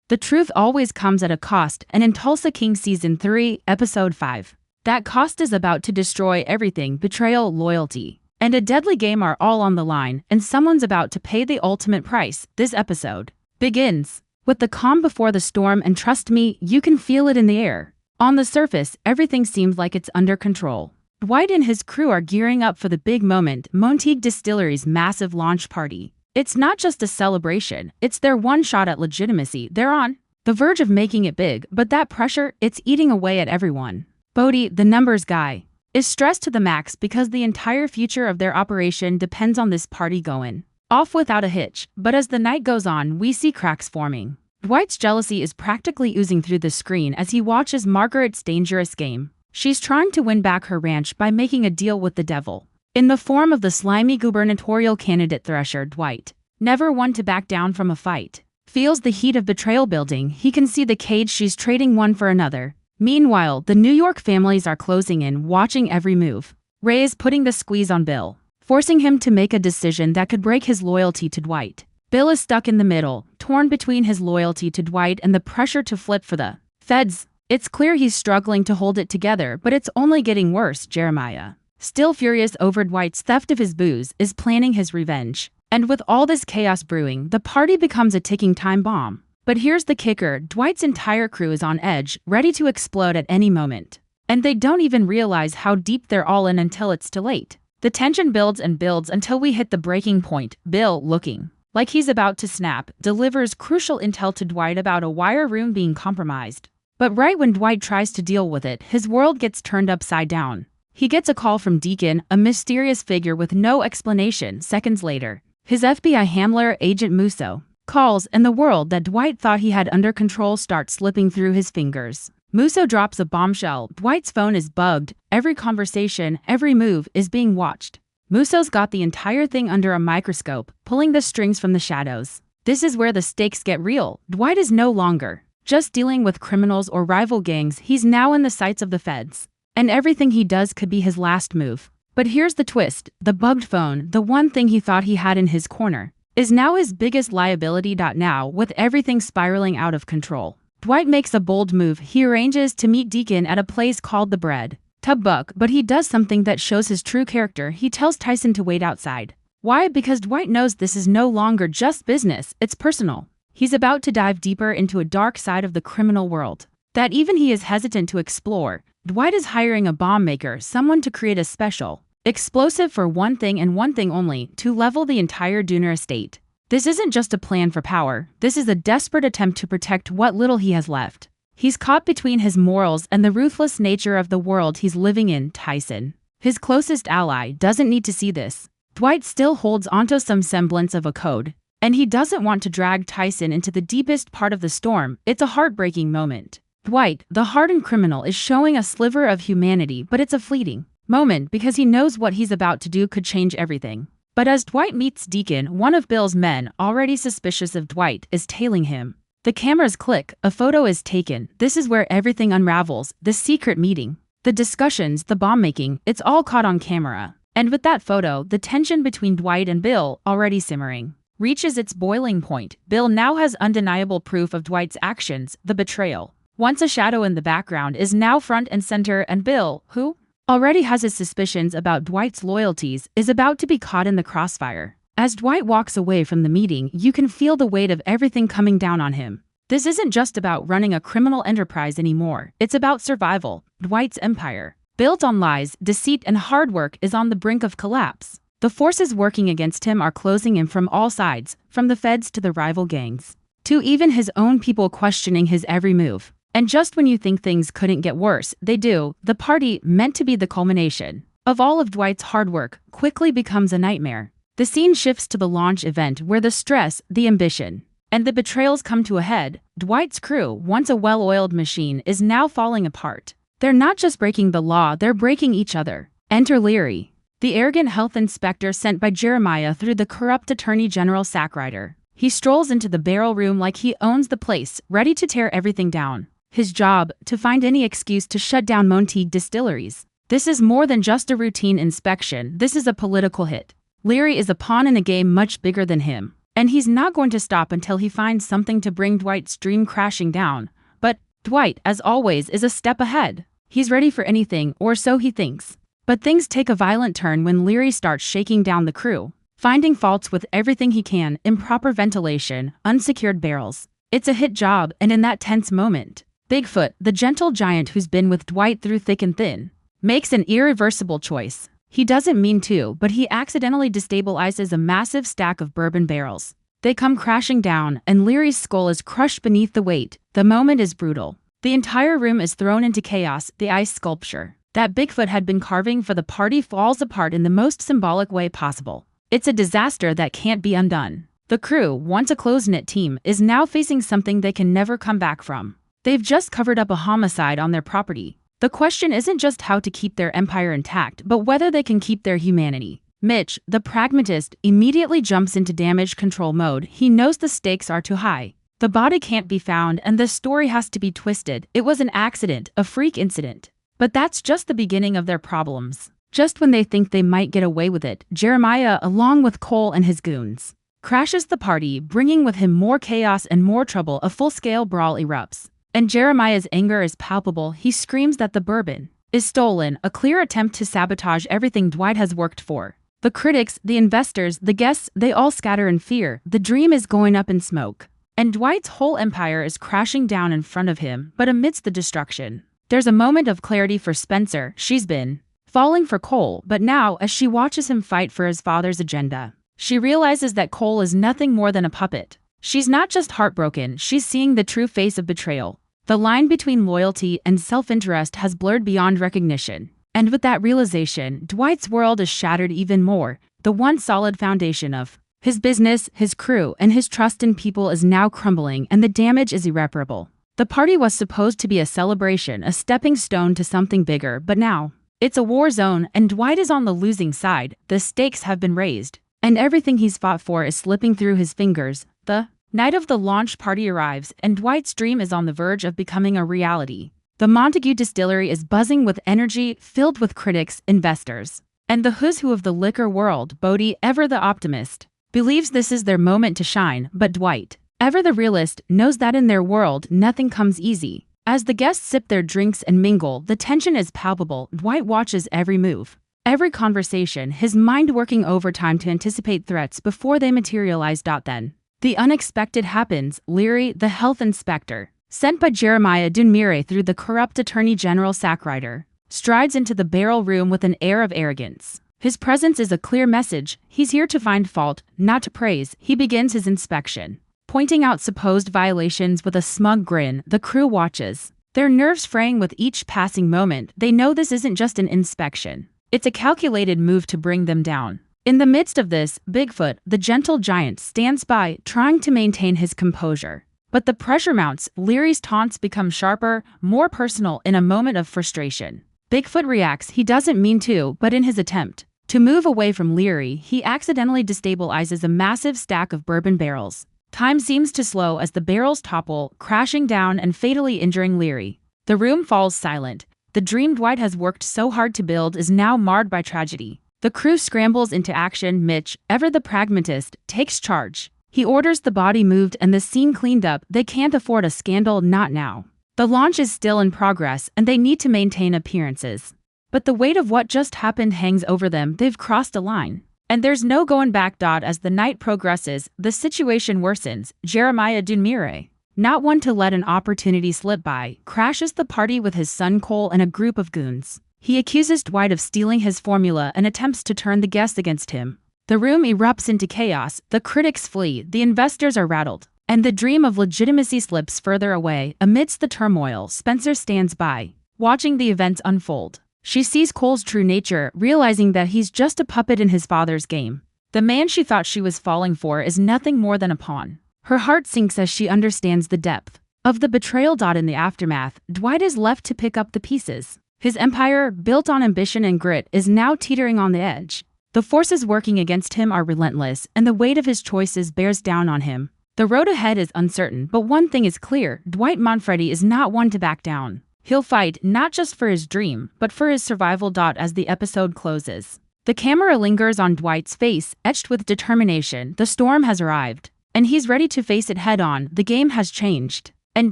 The truth always comes at a cost, and in Tulsa King Season 3, Episode 5, that cost is about to destroy everything. Betrayal, loyalty, and a deadly game are all on the line, and someone's about to pay the ultimate price. This episode begins with the calm before the storm, and trust me, you can feel it in the air. On the surface, everything seems like it's under control. Dwight and his crew are gearing up for the big moment, Montague Distillery's massive launch party. It's not just a celebration, it's their one shot at legitimacy. They're on the verge of making it big, but that pressure, it's eating away at everyone. Bodie, the numbers guy, is stressed to the max because the entire future of their operation depends on this party going off without a hitch. But as the night goes on, we see cracks forming. Dwight's jealousy is practically oozing through the screen as he watches Margaret's dangerous game. She's trying to win back her ranch by making a deal with the devil, in the form of the slimy gubernatorial candidate Thresher. Dwight, never one to back down from a fight, feels the heat of betrayal building. He can see the cage she's trading one for another. Meanwhile, the New York families are closing in, watching every move. Ray is putting the squeeze on Bill, forcing him to make a decision that could break his loyalty to Dwight. Bill is stuck in the middle, torn between his loyalty to Dwight and the pressure to flip for the feds. It's clear he's struggling to hold it together, but it's only getting worse. Jeremiah, still furious over Dwight's theft of his booze, is planning his revenge. And with all this chaos brewing, the party becomes a ticking time bomb. But here's the kicker, Dwight's entire crew is on edge, ready to explode at any moment. And they don't even realize how deep they're all in until it's too late. The tension builds and builds until we hit the breaking point. Bill, looking like he's about to snap, delivers crucial intel to Dwight about a wire room being compromised. But right when Dwight tries to deal with it, his world gets turned upside down. He gets a call from Deacon, a mysterious figure with no explanation. Seconds later, his FBI handler, Agent Musso, calls, and the world that Dwight thought he had under control starts slipping through his fingers. Musso drops a bombshell. Dwight's phone is bugged. Every conversation, every move is being watched. Musso's got the entire thing under a microscope, pulling the strings from the shadows. This is where the stakes get real. Dwight is no longer just dealing with criminals or rival gangs, he's now in the sights of the feds. And everything he does could be his last move. But here's the twist, the bugged phone, the one thing he thought he had in his corner, is now his biggest liability. Now, with everything spiraling out of control, Dwight makes a bold move. He arranges to meet Deacon at a place called the Bread Tub Buck, but he does something that shows his true character. He tells Tyson to wait outside. Why? Because Dwight knows this is no longer just business, it's personal. He's about to dive deeper into a dark side of the criminal world that even he is hesitant to explore. Dwight is hiring a bomb maker, someone to create a special explosive for one thing and one thing only, to level the entire Dooner estate. This isn't just a plan for power, this is a desperate attempt to protect what little he has left. He's caught between his morals and the ruthless nature of the world he's living in. Tyson, his closest ally, doesn't need to see this. Dwight still holds onto some semblance of a code, and he doesn't want to drag Tyson into the deepest part of the storm. It's a heartbreaking moment. Dwight, the hardened criminal, is showing a sliver of humanity, but it's a fleeting moment because he knows what he's about to do could change everything. But as Dwight meets Deacon, one of Bill's men, already suspicious of Dwight, is tailing him. The cameras click, a photo is taken. This is where everything unravels, the secret meeting, the discussions, the bomb making, it's all caught on camera. And with that photo, the tension between Dwight and Bill, already simmering, reaches its boiling point. Bill now has undeniable proof of Dwight's actions, the betrayal. Once a shadow in the background is now front and center, and Bill, who already has his suspicions about Dwight's loyalties, is about to be caught in the crossfire. As Dwight walks away from the meeting, you can feel the weight of everything coming down on him. This isn't just about running a criminal enterprise anymore, it's about survival. Dwight's empire, built on lies, deceit, and hard work, is on the brink of collapse. The forces working against him are closing in from all sides, from the feds to the rival gangs, to even his own people questioning his every move. And just when you think things couldn't get worse, they do. The party, meant to be the culmination of all of Dwight's hard work, quickly becomes a nightmare. The scene shifts to the launch event where the stress, the ambition, and the betrayals come to a head. Dwight's crew, once a well-oiled machine, is now falling apart. They're not just breaking the law, they're breaking each other. Enter Leary, the arrogant health inspector sent by Jeremiah through the corrupt Attorney General Sackrider. He strolls into the barrel room like he owns the place, ready to tear everything down. His job, to find any excuse to shut down Montague Distilleries. This is more than just a routine inspection, this is a political hit. Leary is a pawn in a game much bigger than him. And he's not going to stop until he finds something to bring Dwight's dream crashing down. But Dwight, as always, is a step ahead. He's ready for anything, or so he thinks. But things take a violent turn when Leary starts shaking down the crew, finding faults with everything he can: improper ventilation, unsecured barrels. It's a hit job, and in that tense moment, Bigfoot, the gentle giant who's been with Dwight through thick and thin, makes an irreversible choice. He doesn't mean to, but he accidentally destabilizes a massive stack of bourbon barrels. They come crashing down, and Leary's skull is crushed beneath the weight. The moment is brutal. The entire room is thrown into chaos. The ice sculpture that Bigfoot had been carving for the party falls apart in the most symbolic way possible. It's a disaster that can't be undone. The crew, once a close-knit team, is now facing something they can never come back from. They've just covered up a homicide on their property. The question isn't just how to keep their empire intact, but whether they can keep their humanity. Mitch, the pragmatist, immediately jumps into damage control mode. He knows the stakes are too high. The body can't be found, and the story has to be twisted. It was an accident, a freak incident. But that's just the beginning of their problems. Just when they think they might get away with it, Jeremiah, along with Cole and his goons, crashes the party, bringing with him more chaos and more trouble. A full-scale brawl erupts. And Jeremiah's anger is palpable. He screams that the bourbon is stolen, a clear attempt to sabotage everything Dwight has worked for. The critics, the investors, the guests, they all scatter in fear. The dream is going up in smoke. And Dwight's whole empire is crashing down in front of him. But amidst the destruction, there's a moment of clarity for Spencer. She's been falling for Cole, but now, as she watches him fight for his father's agenda, she realizes that Cole is nothing more than a puppet. She's not just heartbroken, she's seeing the true face of betrayal. The line between loyalty and self-interest has blurred beyond recognition. And with that realization, Dwight's world is shattered even more. The once solid foundation of his business, his crew, and his trust in people is now crumbling, and the damage is irreparable. The party was supposed to be a celebration, a stepping stone to something bigger, but now, it's a war zone, and Dwight is on the losing side. The stakes have been raised, and everything he's fought for is slipping through his fingers. The night of the launch party arrives, and Dwight's dream is on the verge of becoming a reality. The Montague distillery is buzzing with energy, filled with critics, investors, and the who's who of the liquor world. Bodie, ever the optimist, believes this is their moment to shine, but Dwight, ever the realist, knows that in their world, nothing comes easy. As the guests sip their drinks and mingle, the tension is palpable. Dwight watches every move, every conversation, his mind working overtime to anticipate threats before they materialize. Then, the unexpected happens. Leary, the health inspector, sent by Jeremiah Dunmire through the corrupt Attorney General Sackrider, strides into the barrel room with an air of arrogance. His presence is a clear message. He's here to find fault, not to praise. He begins his inspection, pointing out supposed violations with a smug grin. The crew watches, their nerves fraying with each passing moment. They know this isn't just an inspection. It's a calculated move to bring them down. In the midst of this, Bigfoot, the gentle giant, stands by, trying to maintain his composure. But the pressure mounts. Leary's taunts become sharper, more personal. In a moment of frustration, Bigfoot reacts. He doesn't mean to, but in his attempt to move away from Leary, he accidentally destabilizes a massive stack of bourbon barrels. Time seems to slow as the barrels topple, crashing down and fatally injuring Leary. The room falls silent. The dream Dwight has worked so hard to build is now marred by tragedy. The crew scrambles into action. Mitch, ever the pragmatist, takes charge. He orders the body moved and the scene cleaned up. They can't afford a scandal, not now. The launch is still in progress, and they need to maintain appearances. But the weight of what just happened hangs over them. They've crossed a line, and there's no going back. As the night progresses, the situation worsens. Jeremiah Dunmire, not one to let an opportunity slip by, crashes the party with his son Cole and a group of goons. He accuses Dwight of stealing his formula and attempts to turn the guests against him. The room erupts into chaos. The critics flee, the investors are rattled, and the dream of legitimacy slips further away. Amidst the turmoil, Spencer stands by, watching the events unfold. She sees Cole's true nature, realizing that he's just a puppet in his father's game. The man she thought she was falling for is nothing more than a pawn. Her heart sinks as she understands the depth of the betrayal. In the aftermath, Dwight is left to pick up the pieces. His empire, built on ambition and grit, is now teetering on the edge. The forces working against him are relentless, and the weight of his choices bears down on him. The road ahead is uncertain, but one thing is clear: Dwight Manfredi is not one to back down. He'll fight, not just for his dream, but for his survival. As the episode closes, The camera lingers on Dwight's face, etched with determination. The storm has arrived, and he's ready to face it head-on. The game has changed, and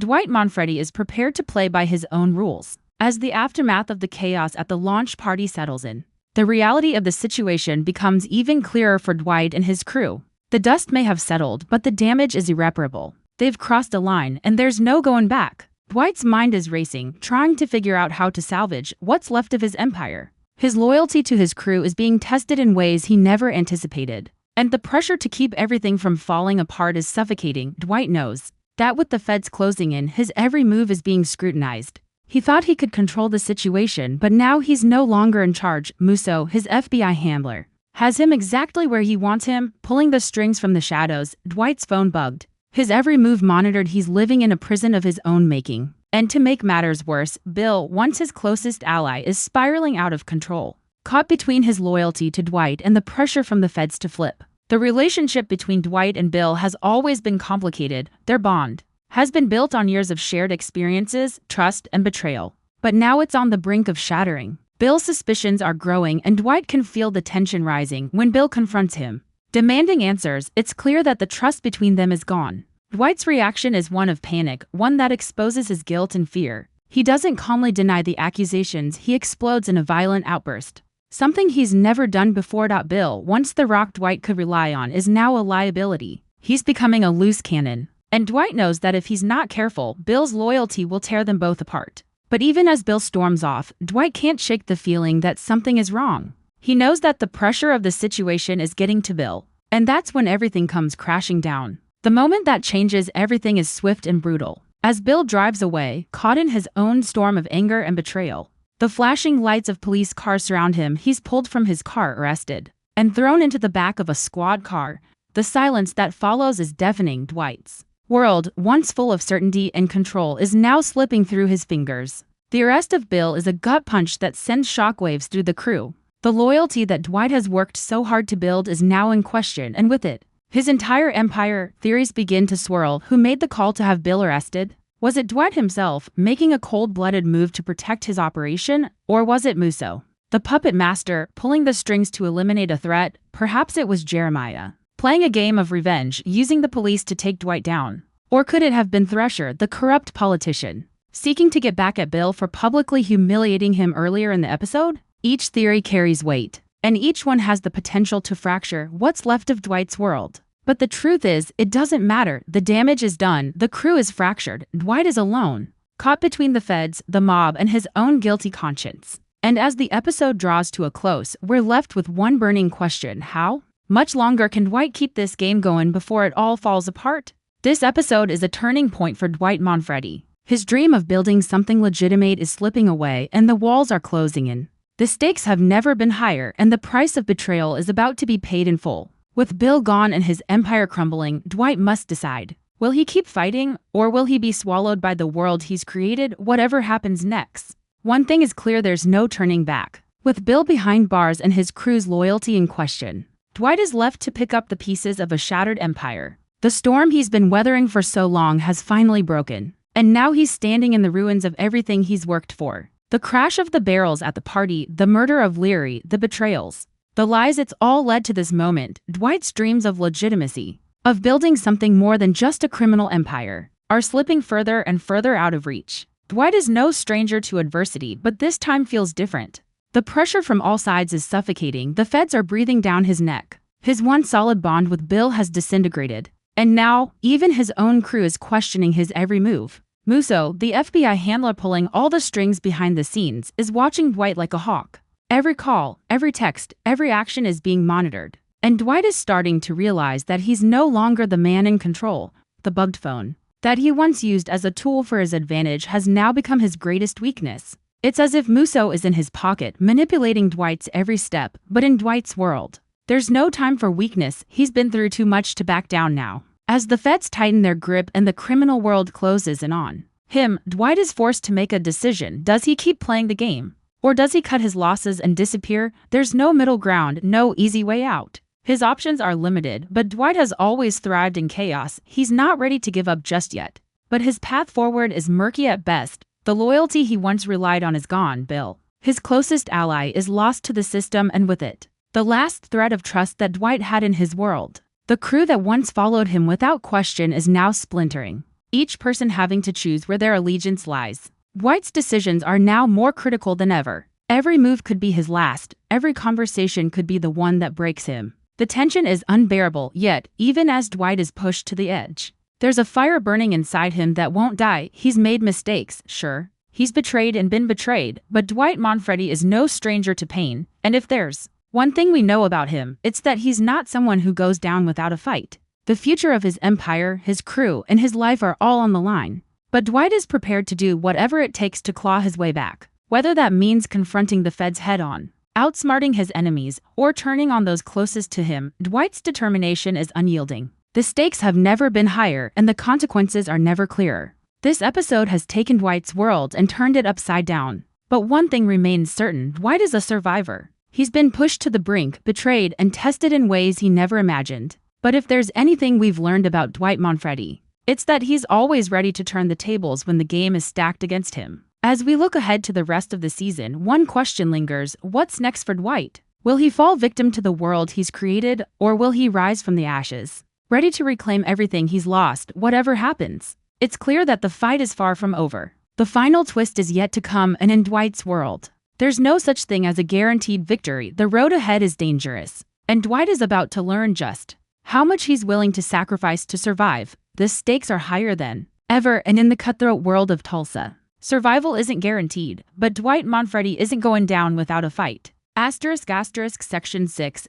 Dwight Manfredi is prepared to play by his own rules. As the aftermath of the chaos at the launch party settles in, the reality of the situation becomes even clearer for Dwight and his crew. The dust may have settled, but the damage is irreparable. They've crossed a line, and there's no going back. Dwight's mind is racing, trying to figure out how to salvage what's left of his empire. His loyalty to his crew is being tested in ways he never anticipated, and the pressure to keep everything from falling apart is suffocating. Dwight knows that with the feds closing in, his every move is being scrutinized. He thought he could control the situation, but now he's no longer in charge. Musso, his FBI handler, has him exactly where he wants him, pulling the strings from the shadows. Dwight's phone bugged, his every move monitored. He's living in a prison of his own making. And to make matters worse, Bill, once his closest ally, is spiraling out of control, caught between his loyalty to Dwight and the pressure from the feds to flip. The relationship between Dwight and Bill has always been complicated. Their bond has been built on years of shared experiences, trust, and betrayal. But now it's on the brink of shattering. Bill's suspicions are growing, and Dwight can feel the tension rising when Bill confronts him, demanding answers. It's clear that the trust between them is gone. Dwight's reaction is one of panic, one that exposes his guilt and fear. He doesn't calmly deny the accusations, he explodes in a violent outburst. Something he's never done before. Bill, once the rock Dwight could rely on, is now a liability. He's becoming a loose cannon. And Dwight knows that if he's not careful, Bill's loyalty will tear them both apart. But even as Bill storms off, Dwight can't shake the feeling that something is wrong. He knows that the pressure of the situation is getting to Bill, and that's when everything comes crashing down. The moment that changes everything is swift and brutal. As Bill drives away, caught in his own storm of anger and betrayal, the flashing lights of police cars surround him. He's pulled from his car, arrested, and thrown into the back of a squad car. The silence that follows is deafening. Dwight's world, once full of certainty and control, is now slipping through his fingers. The arrest of Bill is a gut punch that sends shockwaves through the crew. The loyalty that Dwight has worked so hard to build is now in question, and with it, his entire empire. Theories begin to swirl. Who made the call to have Bill arrested? Was it Dwight himself, making a cold-blooded move to protect his operation? Or was it Musso, the puppet master, pulling the strings to eliminate a threat? Perhaps it was Jeremiah, playing a game of revenge, using the police to take Dwight down. Or could it have been Thresher, the corrupt politician, seeking to get back at Bill for publicly humiliating him earlier in the episode? Each theory carries weight, and each one has the potential to fracture what's left of Dwight's world. But the truth is, it doesn't matter. The damage is done, the crew is fractured, Dwight is alone, caught between the feds, the mob, and his own guilty conscience. And as the episode draws to a close, we're left with one burning question: how much longer can Dwight keep this game going before it all falls apart? This episode is a turning point for Dwight Manfredi. His dream of building something legitimate is slipping away, and the walls are closing in. The stakes have never been higher, and the price of betrayal is about to be paid in full. With Bill gone and his empire crumbling, Dwight must decide. Will he keep fighting, or will he be swallowed by the world he's created? Whatever happens next, one thing is clear: there's no turning back. With Bill behind bars and his crew's loyalty in question, Dwight is left to pick up the pieces of a shattered empire. The storm he's been weathering for so long has finally broken, and now he's standing in the ruins of everything he's worked for. The crash of the barrels at the party, the murder of Leary, the betrayals, the lies, it's all led to this moment. Dwight's dreams of legitimacy, of building something more than just a criminal empire, are slipping further and further out of reach. Dwight is no stranger to adversity, but this time feels different. The pressure from all sides is suffocating. The feds are breathing down his neck. His once solid bond with Bill has disintegrated, and now even his own crew is questioning his every move. Musso, the FBI handler pulling all the strings behind the scenes, is watching Dwight like a hawk. Every call, every text, every action is being monitored. And Dwight is starting to realize that he's no longer the man in control. The bugged phone that he once used as a tool for his advantage has now become his greatest weakness. It's as if Musso is in his pocket, manipulating Dwight's every step, but in Dwight's world, there's no time for weakness. He's been through too much to back down now. As the feds tighten their grip and the criminal world closes in on him, Dwight is forced to make a decision. Does he keep playing the game? Or does he cut his losses and disappear? There's no middle ground, no easy way out. His options are limited, but Dwight has always thrived in chaos. He's not ready to give up just yet. But his path forward is murky at best. The loyalty he once relied on is gone. Bill, his closest ally, is lost to the system, and with it, the last thread of trust that Dwight had in his world. The crew that once followed him without question is now splintering, each person having to choose where their allegiance lies. Dwight's decisions are now more critical than ever. Every move could be his last, every conversation could be the one that breaks him. The tension is unbearable, yet, even as Dwight is pushed to the edge, there's a fire burning inside him that won't die. He's made mistakes, sure. He's betrayed and been betrayed, but Dwight Manfredi is no stranger to pain, and if there's one thing we know about him, it's that he's not someone who goes down without a fight. The future of his empire, his crew, and his life are all on the line. But Dwight is prepared to do whatever it takes to claw his way back. Whether that means confronting the feds head-on, outsmarting his enemies, or turning on those closest to him, Dwight's determination is unyielding. The stakes have never been higher, and the consequences are never clearer. This episode has taken Dwight's world and turned it upside down. But one thing remains certain: Dwight is a survivor. He's been pushed to the brink, betrayed, and tested in ways he never imagined. But if there's anything we've learned about Dwight Manfredi, it's that he's always ready to turn the tables when the game is stacked against him. As we look ahead to the rest of the season, one question lingers: what's next for Dwight? Will he fall victim to the world he's created, or will he rise from the ashes, ready to reclaim everything he's lost, whatever happens? It's clear that the fight is far from over. The final twist is yet to come, and in Dwight's world, there's no such thing as a guaranteed victory. The road ahead is dangerous, and Dwight is about to learn just how much he's willing to sacrifice to survive. The stakes are higher than ever, and in the cutthroat world of Tulsa, survival isn't guaranteed, but Dwight Manfredi isn't going down without a fight. Section 6,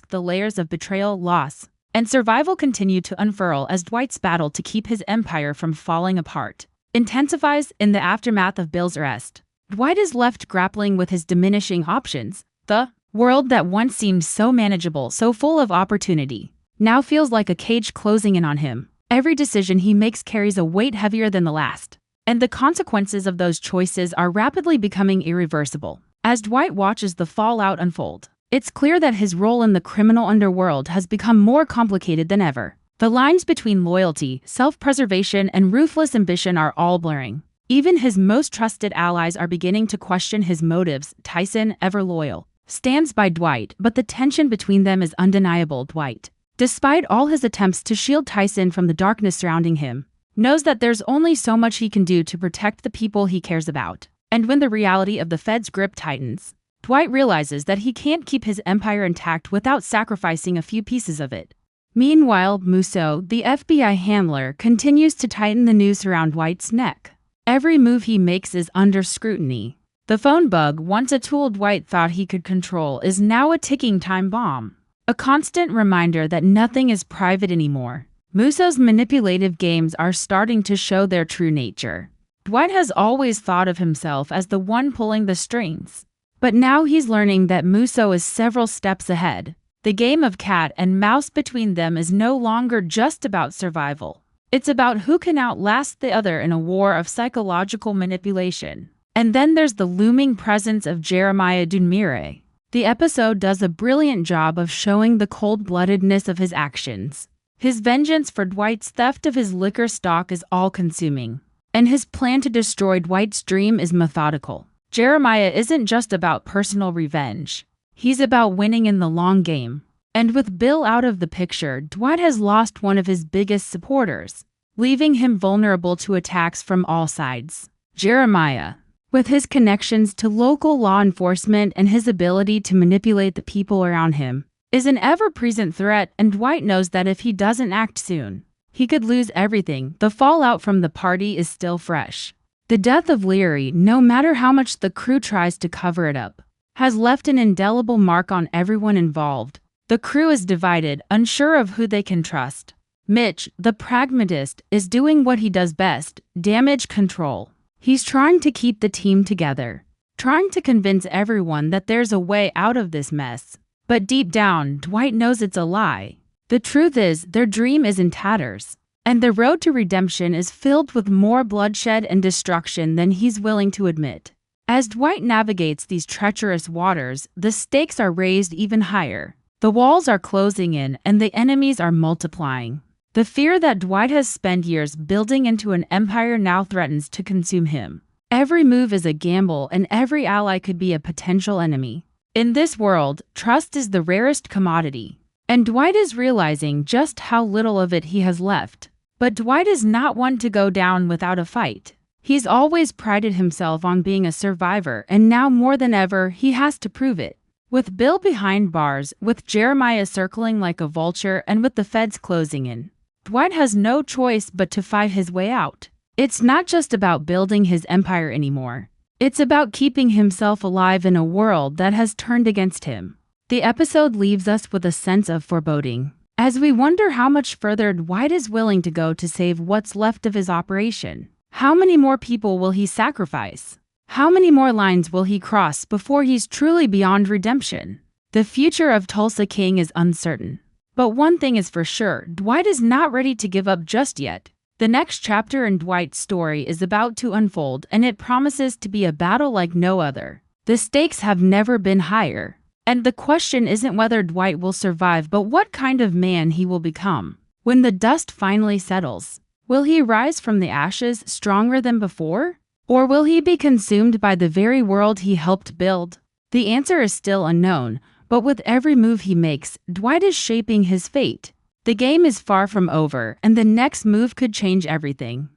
the layers of betrayal, loss, and survival continue to unfurl as Dwight's battle to keep his empire from falling apart intensifies. In the aftermath of Bill's arrest, Dwight is left grappling with his diminishing options. The world that once seemed so manageable, so full of opportunity, now feels like a cage closing in on him. Every decision he makes carries a weight heavier than the last, and the consequences of those choices are rapidly becoming irreversible. As Dwight watches the fallout unfold, it's clear that his role in the criminal underworld has become more complicated than ever. The lines between loyalty, self-preservation, and ruthless ambition are all blurring. Even his most trusted allies are beginning to question his motives. Tyson, ever loyal, stands by Dwight, but the tension between them is undeniable. Dwight, despite all his attempts to shield Tyson from the darkness surrounding him, knows that there's only so much he can do to protect the people he cares about. And when the reality of the Fed's grip tightens, Dwight realizes that he can't keep his empire intact without sacrificing a few pieces of it. Meanwhile, Musso, the FBI handler, continues to tighten the noose around Dwight's neck. Every move he makes is under scrutiny. The phone bug, once a tool Dwight thought he could control, is now a ticking time bomb. A constant reminder that nothing is private anymore. Musso's manipulative games are starting to show their true nature. Dwight has always thought of himself as the one pulling the strings, but now he's learning that Musso is several steps ahead. The game of cat and mouse between them is no longer just about survival. It's about who can outlast the other in a war of psychological manipulation. And then there's the looming presence of Jeremiah Dunmire. The episode does a brilliant job of showing the cold-bloodedness of his actions. His vengeance for Dwight's theft of his liquor stock is all-consuming, and his plan to destroy Dwight's dream is methodical. Jeremiah isn't just about personal revenge. He's about winning in the long game. And with Bill out of the picture, Dwight has lost one of his biggest supporters, leaving him vulnerable to attacks from all sides. Jeremiah, with his connections to local law enforcement and his ability to manipulate the people around him, is an ever-present threat, and Dwight knows that if he doesn't act soon, he could lose everything. The fallout from the party is still fresh. The death of Leary, no matter how much the crew tries to cover it up, has left an indelible mark on everyone involved. The crew is divided, unsure of who they can trust. Mitch, the pragmatist, is doing what he does best: damage control. He's trying to keep the team together, trying to convince everyone that there's a way out of this mess. But deep down, Dwight knows it's a lie. The truth is, their dream is in tatters, and the road to redemption is filled with more bloodshed and destruction than he's willing to admit. As Dwight navigates these treacherous waters, the stakes are raised even higher. The walls are closing in, and the enemies are multiplying. The fear that Dwight has spent years building into an empire now threatens to consume him. Every move is a gamble, and every ally could be a potential enemy. In this world, trust is the rarest commodity. And Dwight is realizing just how little of it he has left. But Dwight is not one to go down without a fight. He's always prided himself on being a survivor, and now more than ever, he has to prove it. With Bill behind bars, with Jeremiah circling like a vulture, and with the feds closing in, Dwight has no choice but to fight his way out. It's not just about building his empire anymore. It's about keeping himself alive in a world that has turned against him. The episode leaves us with a sense of foreboding, as we wonder how much further Dwight is willing to go to save what's left of his operation. How many more people will he sacrifice? How many more lines will he cross before he's truly beyond redemption? The future of Tulsa King is uncertain. But one thing is for sure, Dwight is not ready to give up just yet. The next chapter in Dwight's story is about to unfold, and it promises to be a battle like no other. The stakes have never been higher. And the question isn't whether Dwight will survive, but what kind of man he will become. When the dust finally settles, will he rise from the ashes stronger than before? Or will he be consumed by the very world he helped build? The answer is still unknown, but with every move he makes, Dwight is shaping his fate. The game is far from over, and the next move could change everything.